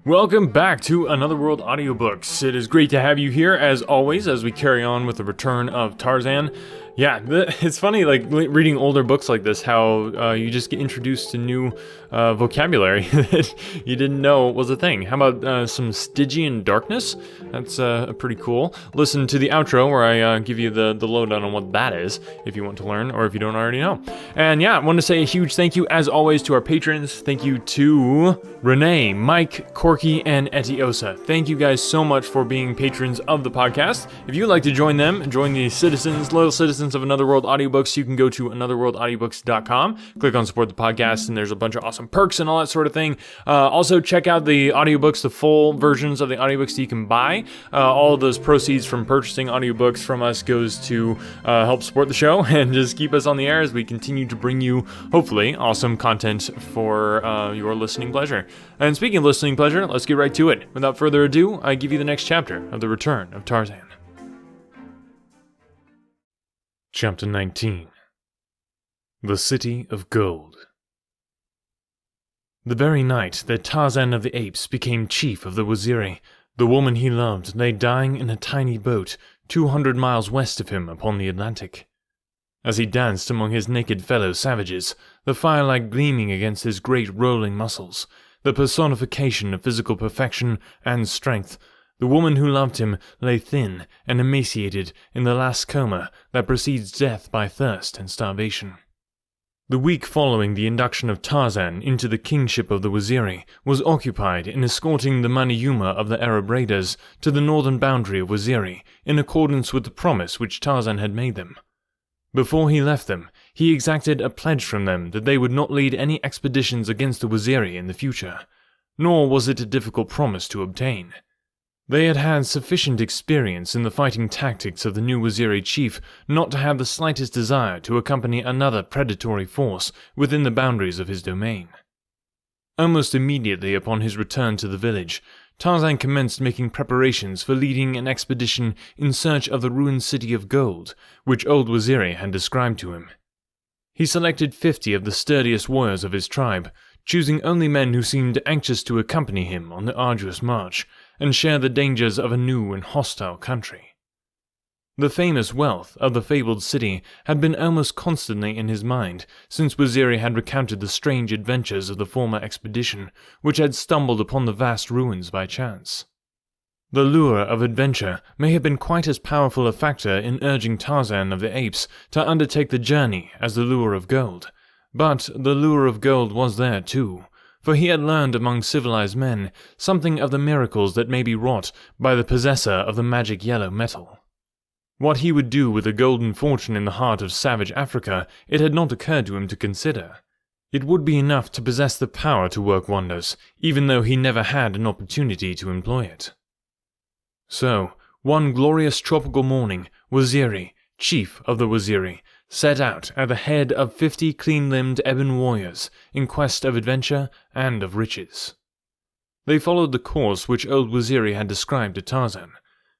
Welcome back to Another World Audiobooks. It is great to have you here, as always, as we carry on with the return of Tarzan. Yeah, it's funny, like, reading older books like this, how you just get introduced to new vocabulary that you didn't know was a thing. How about some Stygian darkness? That's pretty cool. Listen to the outro where I give you the lowdown on what that is, if you want to learn, or if you don't already know. And yeah, I want to say a huge thank you, as always, to our patrons. Thank you to Renee, Mike, Corky, and Etiosa. Thank you guys so much for being patrons of the podcast. If you'd like to join them, join the loyal citizens of Another World Audiobooks, you can go to anotherworldaudiobooks.com, click on support the podcast, and there's a bunch of awesome perks and all that sort of thing. Also, check out the audiobooks, the full versions of the audiobooks that you can buy. All of those proceeds from purchasing audiobooks from us goes to help support the show and just keep us on the air as we continue to bring you, hopefully, awesome content for your listening pleasure. And speaking of listening pleasure, let's get right to it. Without further ado, I give you the next chapter of The Return of Tarzan. Chapter 19. The City of Gold. The very night that Tarzan of the Apes became chief of the Waziri, the woman he loved lay dying in a tiny boat 200 miles west of him upon the Atlantic. As he danced among his naked fellow savages, the firelight gleaming against his great rolling muscles, the personification of physical perfection and strength, the woman who loved him lay thin and emaciated in the last coma that precedes death by thirst and starvation. The week following the induction of Tarzan into the kingship of the Waziri was occupied in escorting the Maniuma of the Arab raiders to the northern boundary of Waziri in accordance with the promise which Tarzan had made them. Before he left them, he exacted a pledge from them that they would not lead any expeditions against the Waziri in the future, nor was it a difficult promise to obtain. They had had sufficient experience in the fighting tactics of the new Waziri chief not to have the slightest desire to accompany another predatory force within the boundaries of his domain. Almost immediately upon his return to the village, Tarzan commenced making preparations for leading an expedition in search of the ruined city of gold, which old Waziri had described to him. He selected 50 of the sturdiest warriors of his tribe, choosing only men who seemed anxious to accompany him on the arduous march, and share the dangers of a new and hostile country. The famous wealth of the fabled city had been almost constantly in his mind since Waziri had recounted the strange adventures of the former expedition, which had stumbled upon the vast ruins by chance. The lure of adventure may have been quite as powerful a factor in urging Tarzan of the Apes to undertake the journey as the lure of gold, but the lure of gold was there too, for he had learned among civilized men something of the miracles that may be wrought by the possessor of the magic yellow metal. What he would do with a golden fortune in the heart of savage Africa it had not occurred to him to consider. It would be enough to possess the power to work wonders, even though he never had an opportunity to employ it. So, one glorious tropical morning, Waziri, chief of the Waziri, set out at the head of 50 clean-limbed ebon warriors in quest of adventure and of riches. They followed the course which old Waziri had described to Tarzan.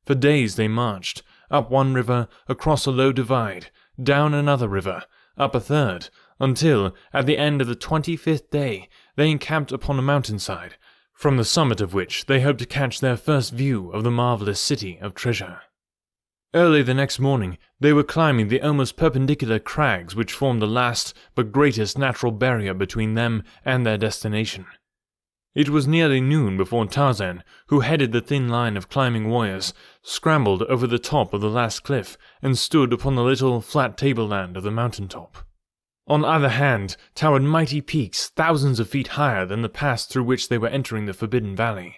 For days they marched, up one river, across a low divide, down another river, up a third, until, at the end of the 25th day, they encamped upon a mountainside, from the summit of which they hoped to catch their first view of the marvelous city of treasure. Early the next morning, they were climbing the almost perpendicular crags which formed the last but greatest natural barrier between them and their destination. It was nearly noon before Tarzan, who headed the thin line of climbing warriors, scrambled over the top of the last cliff and stood upon the little flat tableland of the mountain-top. On either hand towered mighty peaks thousands of feet higher than the pass through which they were entering the Forbidden Valley.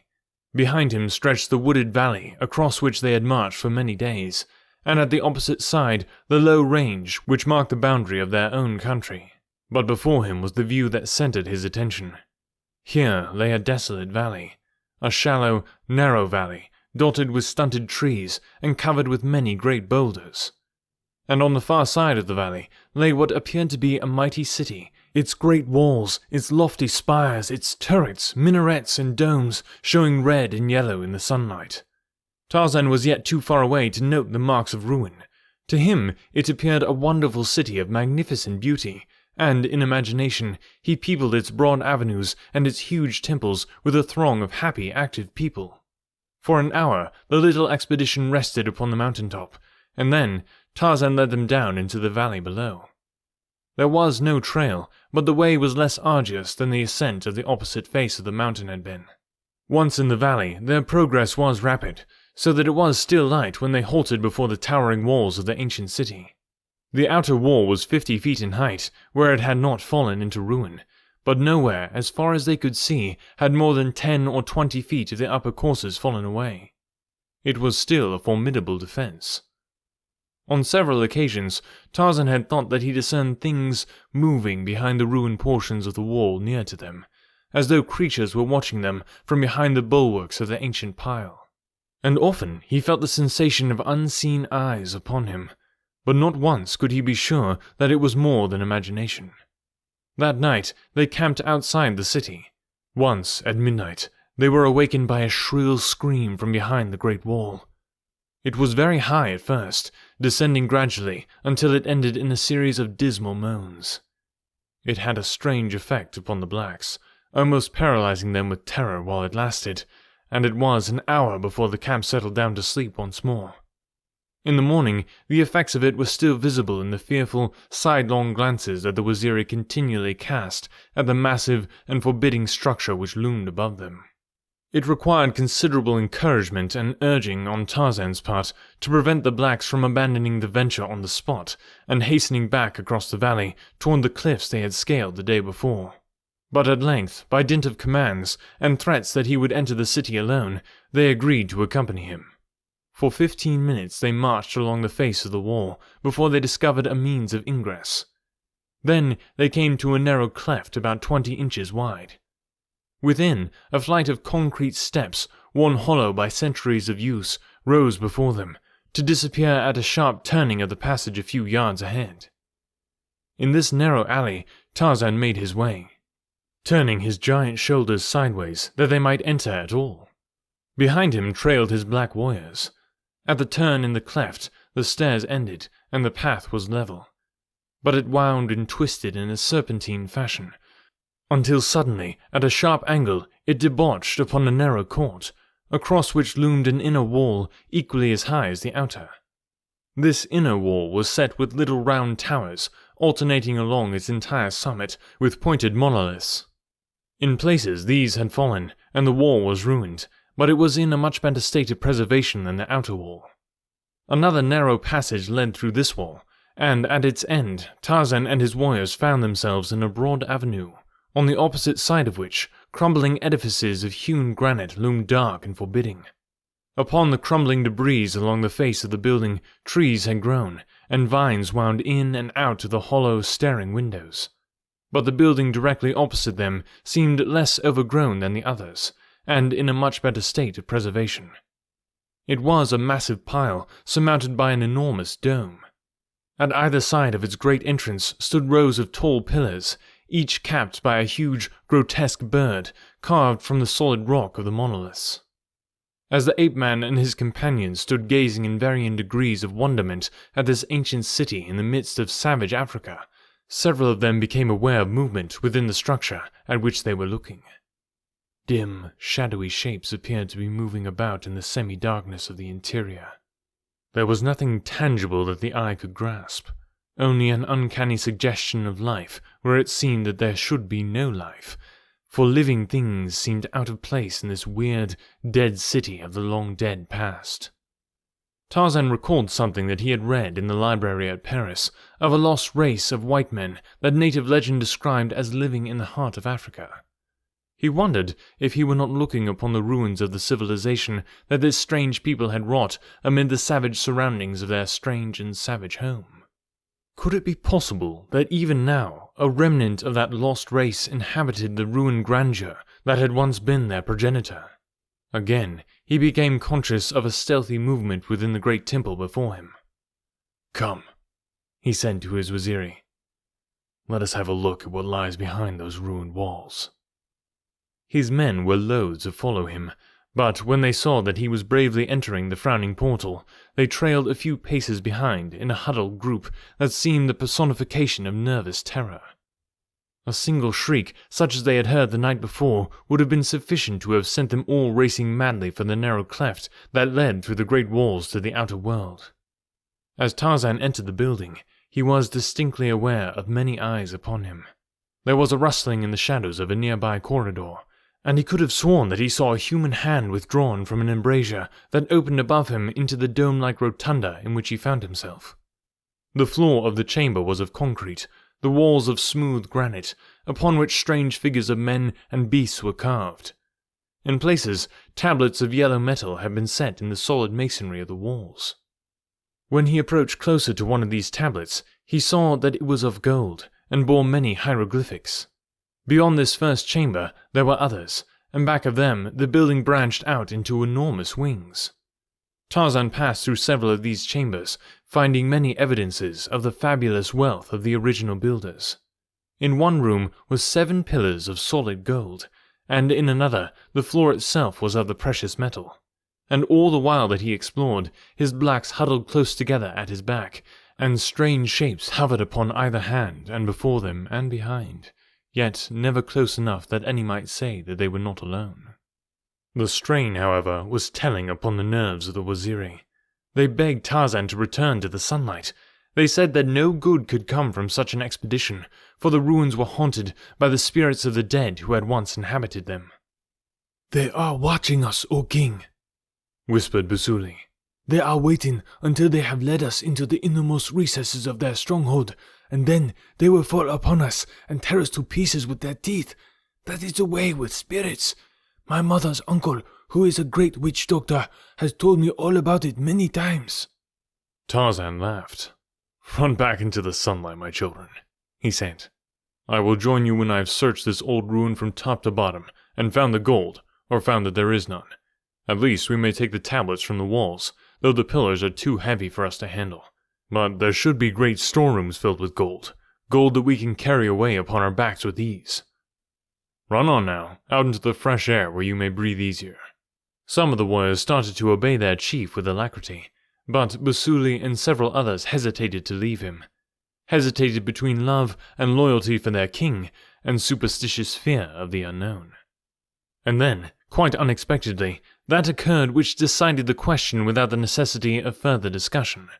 Behind him stretched the wooded valley across which they had marched for many days, and at the opposite side the low range which marked the boundary of their own country. But before him was the view that centered his attention. Here lay a desolate valley, a shallow, narrow valley, dotted with stunted trees and covered with many great boulders. And on the far side of the valley lay what appeared to be a mighty city, its great walls, its lofty spires, its turrets, minarets, and domes showing red and yellow in the sunlight. Tarzan was yet too far away to note the marks of ruin. To him it appeared a wonderful city of magnificent beauty, and in imagination he peopled its broad avenues and its huge temples with a throng of happy, active people. For an hour the little expedition rested upon the mountaintop, and then Tarzan led them down into the valley below. There was no trail, but the way was less arduous than the ascent of the opposite face of the mountain had been. Once in the valley, their progress was rapid, so that it was still light when they halted before the towering walls of the ancient city. The outer wall was 50 feet in height, where it had not fallen into ruin, but nowhere, as far as they could see, had more than 10 or 20 feet of the upper courses fallen away. It was still a formidable defense. On several occasions, Tarzan had thought that he discerned things moving behind the ruined portions of the wall near to them, as though creatures were watching them from behind the bulwarks of the ancient pile. And often he felt the sensation of unseen eyes upon him, but not once could he be sure that it was more than imagination. That night they camped outside the city. Once, at midnight, they were awakened by a shrill scream from behind the great wall. It was very high at first, descending gradually until it ended in a series of dismal moans. It had a strange effect upon the blacks, almost paralyzing them with terror while it lasted, and it was an hour before the camp settled down to sleep once more. In the morning, the effects of it were still visible in the fearful, sidelong glances that the Waziri continually cast at the massive and forbidding structure which loomed above them. It required considerable encouragement and urging on Tarzan's part to prevent the blacks from abandoning the venture on the spot and hastening back across the valley toward the cliffs they had scaled the day before. But at length, by dint of commands and threats that he would enter the city alone, they agreed to accompany him. For 15 minutes they marched along the face of the wall before they discovered a means of ingress. Then they came to a narrow cleft about 20 inches wide. Within, a flight of concrete steps, worn hollow by centuries of use, rose before them, to disappear at a sharp turning of the passage a few yards ahead. In this narrow alley, Tarzan made his way, turning his giant shoulders sideways that they might enter at all. Behind him trailed his black warriors. At the turn in the cleft, the stairs ended, and the path was level. But it wound and twisted in a serpentine fashion, until suddenly, at a sharp angle, it debouched upon a narrow court, across which loomed an inner wall equally as high as the outer. This inner wall was set with little round towers, alternating along its entire summit with pointed monoliths. In places these had fallen, and the wall was ruined, but it was in a much better state of preservation than the outer wall. Another narrow passage led through this wall, and at its end Tarzan and his warriors found themselves in a broad avenue, on the opposite side of which crumbling edifices of hewn granite loomed dark and forbidding. Upon the crumbling debris along the face of the building, trees had grown, and vines wound in and out of the hollow, staring windows. But the building directly opposite them seemed less overgrown than the others, and in a much better state of preservation. It was a massive pile surmounted by an enormous dome. At either side of its great entrance stood rows of tall pillars, each capped by a huge, grotesque bird carved from the solid rock of the monoliths. As the ape-man and his companions stood gazing in varying degrees of wonderment at this ancient city in the midst of savage Africa, several of them became aware of movement within the structure at which they were looking. Dim, shadowy shapes appeared to be moving about in the semi-darkness of the interior. There was nothing tangible that the eye could grasp, only an uncanny suggestion of life where it seemed that there should be no life, for living things seemed out of place in this weird, dead city of the long-dead past. Tarzan recalled something that he had read in the library at Paris of a lost race of white men that native legend described as living in the heart of Africa. He wondered if he were not looking upon the ruins of the civilization that this strange people had wrought amid the savage surroundings of their strange and savage home. Could it be possible that even now a remnant of that lost race inhabited the ruined grandeur that had once been their progenitor? Again, he became conscious of a stealthy movement within the great temple before him. "Come," he said to his Waziri. "Let us have a look at what lies behind those ruined walls." His men were loath to follow him, but when they saw that he was bravely entering the frowning portal, they trailed a few paces behind in a huddled group that seemed the personification of nervous terror. A single shriek, such as they had heard the night before, would have been sufficient to have sent them all racing madly for the narrow cleft that led through the great walls to the outer world. As Tarzan entered the building, he was distinctly aware of many eyes upon him. There was a rustling in the shadows of a nearby corridor, and he could have sworn that he saw a human hand withdrawn from an embrasure that opened above him into the dome-like rotunda in which he found himself. The floor of the chamber was of concrete, the walls of smooth granite, upon which strange figures of men and beasts were carved. In places, tablets of yellow metal had been set in the solid masonry of the walls. When he approached closer to one of these tablets, he saw that it was of gold, and bore many hieroglyphics. Beyond this first chamber there were others, and back of them the building branched out into enormous wings. Tarzan passed through several of these chambers, finding many evidences of the fabulous wealth of the original builders. In one room were 7 pillars of solid gold, and in another the floor itself was of the precious metal. And all the while that he explored, his blacks huddled close together at his back, and strange shapes hovered upon either hand and before them and behind, yet never close enough that any might say that they were not alone. The strain, however, was telling upon the nerves of the Waziri. They begged Tarzan to return to the sunlight. They said that no good could come from such an expedition, for the ruins were haunted by the spirits of the dead who had once inhabited them. "They are watching us, O king," whispered Busuli. "They are waiting until they have led us into the innermost recesses of their stronghold, and then they will fall upon us and tear us to pieces with their teeth. That is the way with spirits. My mother's uncle, who is a great witch doctor, has told me all about it many times." Tarzan laughed. "Run back into the sunlight, my children," he said. "I will join you when I have searched this old ruin from top to bottom, and found the gold, or found that there is none. At least we may take the tablets from the walls, though the pillars are too heavy for us to handle. But there should be great storerooms filled with gold, gold that we can carry away upon our backs with ease. Run on now, out into the fresh air where you may breathe easier." Some of the warriors started to obey their chief with alacrity, but Busuli and several others hesitated to leave him. Hesitated between love and loyalty for their king, and superstitious fear of the unknown. And then, quite unexpectedly, that occurred which decided the question without the necessity of further discussion.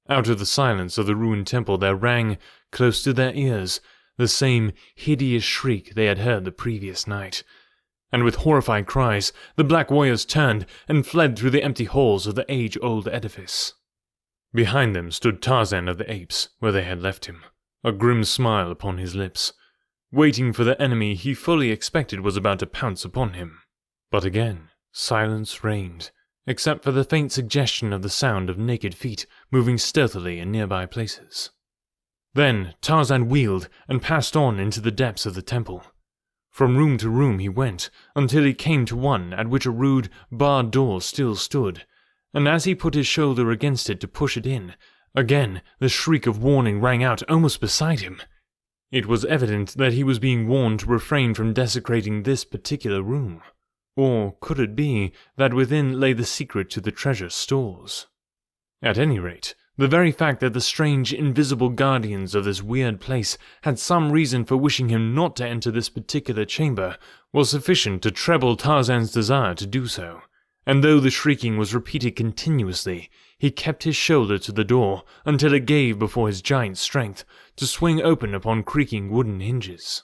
Out of the silence of the ruined temple there rang, close to their ears, the same hideous shriek they had heard the previous night. And with horrified cries, the black warriors turned and fled through the empty halls of the age-old edifice. Behind them stood Tarzan of the Apes, where they had left him, a grim smile upon his lips, waiting for the enemy he fully expected was about to pounce upon him. But again, silence reigned, except for the faint suggestion of the sound of naked feet moving stealthily in nearby places. Then Tarzan wheeled and passed on into the depths of the temple. From room to room he went, until he came to one at which a rude, barred door still stood, and as he put his shoulder against it to push it in, again the shriek of warning rang out almost beside him. It was evident that he was being warned to refrain from desecrating this particular room. Or could it be that within lay the secret to the treasure stores? At any rate, the very fact that the strange, invisible guardians of this weird place had some reason for wishing him not to enter this particular chamber was sufficient to treble Tarzan's desire to do so, and though the shrieking was repeated continuously, he kept his shoulder to the door until it gave before his giant strength to swing open upon creaking wooden hinges.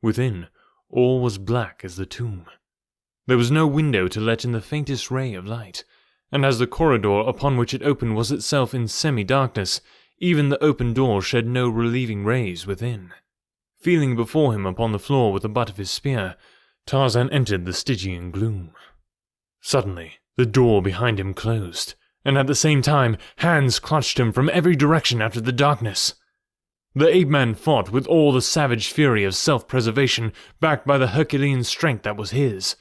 Within, all was black as the tomb. There was no window to let in the faintest ray of light, and as the corridor upon which it opened was itself in semi-darkness, even the open door shed no relieving rays within. Feeling before him upon the floor with the butt of his spear, Tarzan entered the Stygian gloom. Suddenly, the door behind him closed, and at the same time, hands clutched him from every direction out of the darkness. The ape-man fought with all the savage fury of self-preservation, backed by the Herculean strength that was his.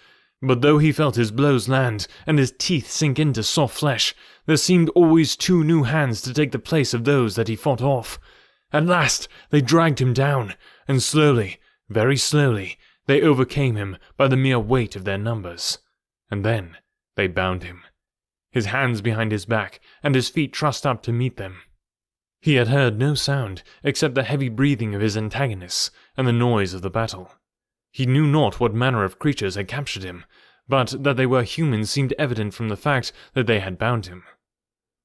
But though he felt his blows land and his teeth sink into soft flesh, there seemed always 2 new hands to take the place of those that he fought off. At last they dragged him down, and slowly, very slowly, they overcame him by the mere weight of their numbers. And then they bound him, his hands behind his back and his feet trussed up to meet them. He had heard no sound except the heavy breathing of his antagonists and the noise of the battle. He knew not what manner of creatures had captured him, but that they were humans seemed evident from the fact that they had bound him.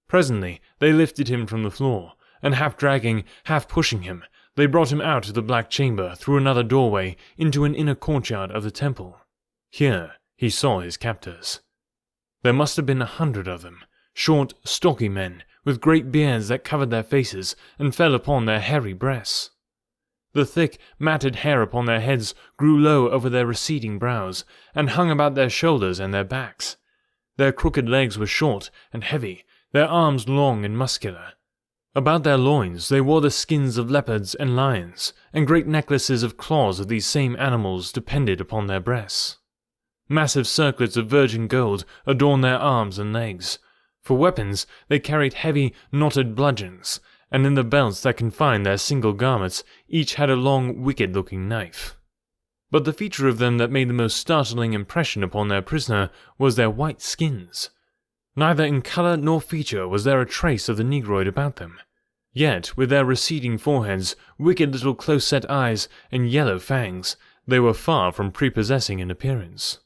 Presently they lifted him from the floor, and half dragging, half pushing him, they brought him out of the black chamber through another doorway into an inner courtyard of the temple. Here he saw his captors. There must have been 100 of them, short, stocky men, with great beards that covered their faces and fell upon their hairy breasts. The thick, matted hair upon their heads grew low over their receding brows, and hung about their shoulders and their backs. Their crooked legs were short and heavy, their arms long and muscular. About their loins they wore the skins of leopards and lions, and great necklaces of claws of these same animals depended upon their breasts. Massive circlets of virgin gold adorned their arms and legs. For weapons they carried heavy, knotted bludgeons, and in the belts that confined their single garments each had a long, wicked-looking knife. But the feature of them that made the most startling impression upon their prisoner was their white skins. Neither in colour nor feature was there a trace of the negroid about them. Yet, with their receding foreheads, wicked little close-set eyes, and yellow fangs, they were far from prepossessing in appearance.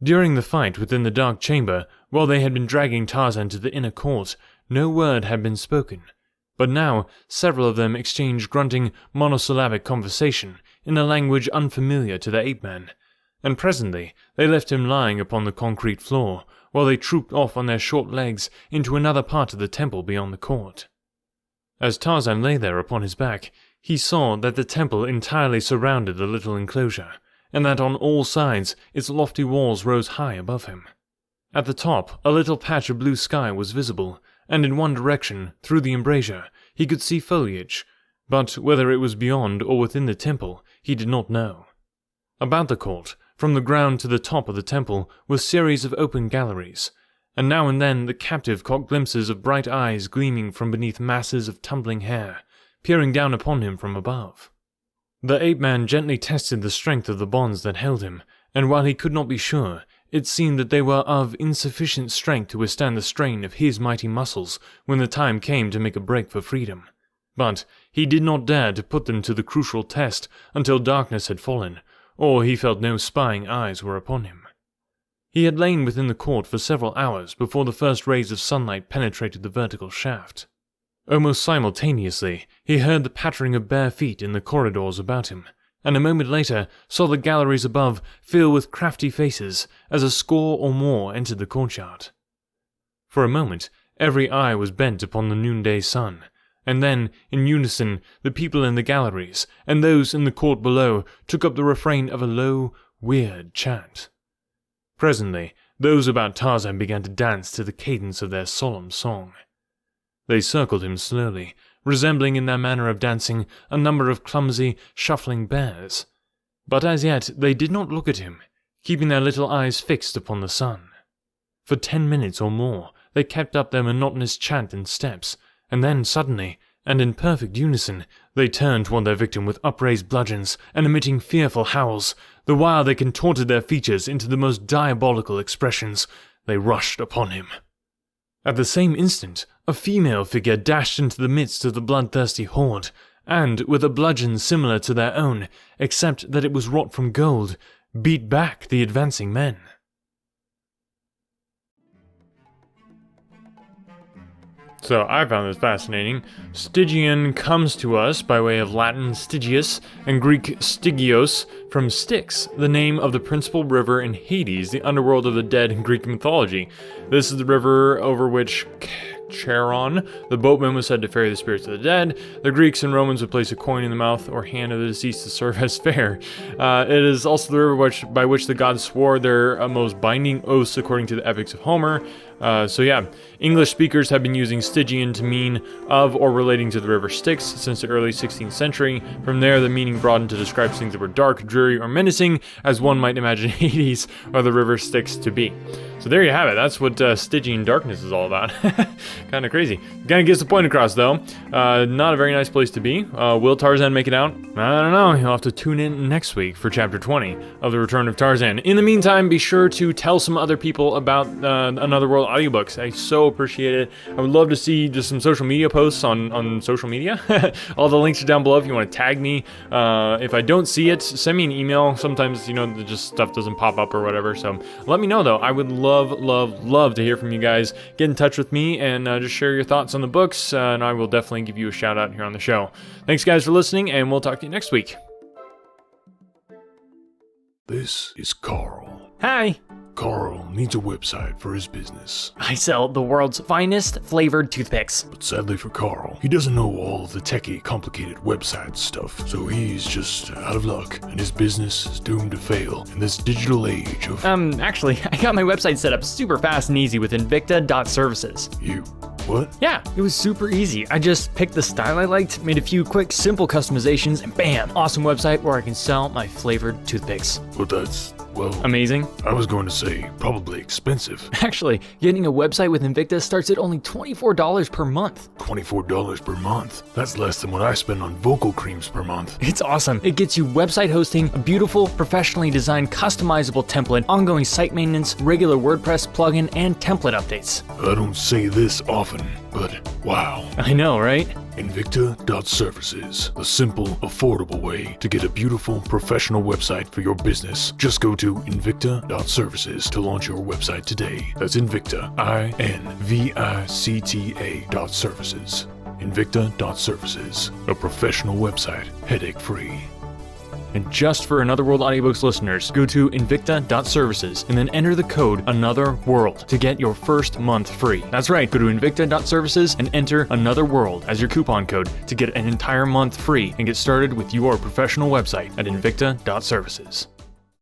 During the fight within the dark chamber, while they had been dragging Tarzan to the inner court, no word had been spoken, but now several of them exchanged grunting, monosyllabic conversation in a language unfamiliar to the ape-man, and presently they left him lying upon the concrete floor, while they trooped off on their short legs into another part of the temple beyond the court. As Tarzan lay there upon his back, he saw that the temple entirely surrounded the little enclosure, and that on all sides its lofty walls rose high above him. At the top, a little patch of blue sky was visible, and in one direction, through the embrasure, he could see foliage, but whether it was beyond or within the temple, he did not know. About the court, from the ground to the top of the temple, were series of open galleries, and now and then the captive caught glimpses of bright eyes gleaming from beneath masses of tumbling hair, peering down upon him from above. The ape-man gently tested the strength of the bonds that held him, and while he could not be sure, it seemed that they were of insufficient strength to withstand the strain of his mighty muscles when the time came to make a break for freedom. But he did not dare to put them to the crucial test until darkness had fallen, or he felt no spying eyes were upon him. He had lain within the court for several hours before the first rays of sunlight penetrated the vertical shaft. Almost simultaneously, he heard the pattering of bare feet in the corridors about him, and a moment later saw the galleries above fill with crafty faces as a score or more entered the courtyard. For a moment, every eye was bent upon the noonday sun, and then, in unison, the people in the galleries and those in the court below took up the refrain of a low, weird chant. Presently, those about Tarzan began to dance to the cadence of their solemn song. They circled him slowly, resembling in their manner of dancing a number of clumsy, shuffling bears. But as yet they did not look at him, keeping their little eyes fixed upon the sun. For 10 minutes or more they kept up their monotonous chant and steps, and then suddenly, and in perfect unison, they turned toward their victim with upraised bludgeons and emitting fearful howls. The while they contorted their features into the most diabolical expressions, they rushed upon him. At the same instant, a female figure dashed into the midst of the bloodthirsty horde, and, with a bludgeon similar to their own, except that it was wrought from gold, beat back the advancing men. So I found this fascinating. Stygian comes to us by way of Latin Stygius and Greek Stygios from Styx, the name of the principal river in Hades, the underworld of the dead in Greek mythology. This is the river over which Charon, the boatman, was said to ferry the spirits of the dead. The Greeks and Romans would place a coin in the mouth or hand of the deceased to serve as fare. It is also the river by which the gods swore their most binding oaths according to the epics of Homer. English speakers have been using Stygian to mean of or relating to the river Styx since the early 16th century. From there, the meaning broadened to describe things that were dark, dreary, or menacing, as one might imagine Hades or the river Styx to be. So there you have it. That's what Stygian darkness is all about. Kind of crazy. Kind of gets the point across, though. Not a very nice place to be. Will Tarzan make it out? I don't know. You'll have to tune in next week for Chapter 20 of The Return of Tarzan. In the meantime, be sure to tell some other people about Another World Audiobooks. I so appreciate it. I would love to see just some social media posts on social media. All the links are down below if you want to tag me. If I don't see it, send me an email. Sometimes, just stuff doesn't pop up or whatever. So let me know, though. I would love to hear from you guys. Get in touch with me and just share your thoughts on the books, and I will definitely give you a shout out here on the show. Thanks, guys, for listening, and we'll talk to you next week. This is Carl. Hi. Carl needs a website for his business. I sell the world's finest flavored toothpicks. But sadly for Carl, he doesn't know all the techie, complicated website stuff. So he's just out of luck, and his business is doomed to fail in this digital age of... Actually, I got my website set up super fast and easy with Invicta.services. What? Yeah, it was super easy. I just picked the style I liked, made a few quick, simple customizations, and bam! Awesome website where I can sell my flavored toothpicks. Well, that's, amazing. I was going to say, probably expensive. Actually, getting a website with Invicta starts at only $24 per month. $24 per month? That's less than what I spend on vocal creams per month. It's awesome. It gets you website hosting, a beautiful, professionally designed, customizable template, ongoing site maintenance, regular WordPress plugin, and template updates. I don't say this often, but wow. I know, right? Invicta.services, the simple, affordable way to get a beautiful, professional website for your business. Just go to Invicta.services to launch your website today. That's Invicta, INVICTA.services. Invicta.services, a professional website, headache-free. And just for Another World Audiobooks listeners, go to Invicta.services and then enter the code Another World to get your first month free. That's right, go to Invicta.services and enter Another World as your coupon code to get an entire month free and get started with your professional website at Invicta.services.